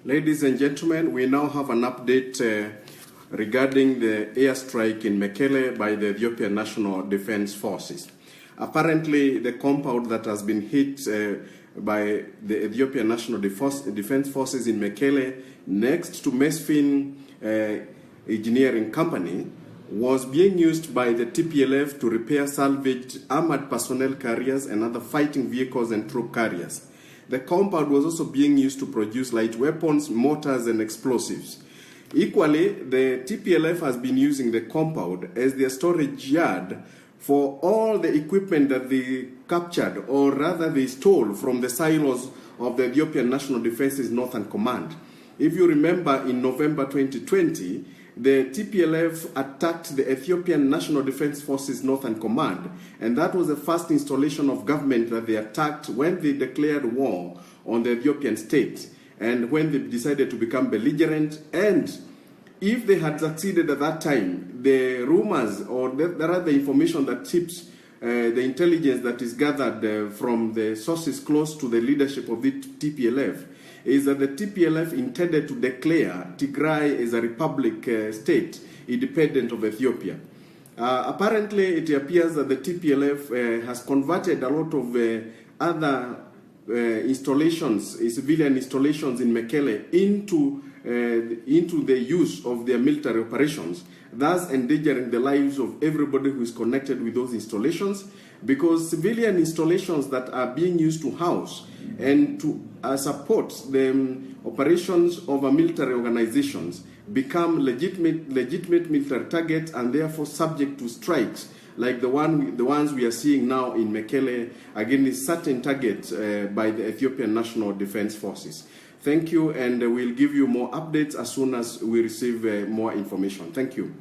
Ladies and gentlemen, we now have an update regarding the airstrike in Mekele by the Ethiopian National Defense Forces. Apparently, the compound that has been hit by the Ethiopian National Defense Forces in Mekele, next to Mesfin Engineering Company, was being used by the TPLF to repair salvaged armored personnel carriers and other fighting vehicles and troop carriers. The compound was also being used to produce light weapons, mortars, and explosives. Equally, the TPLF has been using the compound as their storage yard for all the equipment that they captured, or rather they stole from the silos of the Ethiopian National Defence's Northern Command. If you remember, in November 2020, the TPLF attacked the Ethiopian National Defense Forces Northern Command, and that was the first installation of government that they attacked when they declared war on the Ethiopian state and when they decided to become belligerent. And if they had succeeded at that time, the rumors or the information that tips the intelligence that is gathered from the sources close to the leadership of the TPLF is that the TPLF intended to declare Tigray as a republic state, independent of Ethiopia. Apparently, it appears that the TPLF has converted a lot of other installations, civilian installations in Mekele into the use of their military operations, thus endangering the lives of everybody who is connected with those installations, because civilian installations that are being used to house and to support the operations of military organizations become legitimate military targets and therefore subject to strikes like the ones we are seeing now in Mekele against certain targets by the Ethiopian National Defense Forces. Thank you, and we'll give you more updates as soon as we receive more information. Thank you.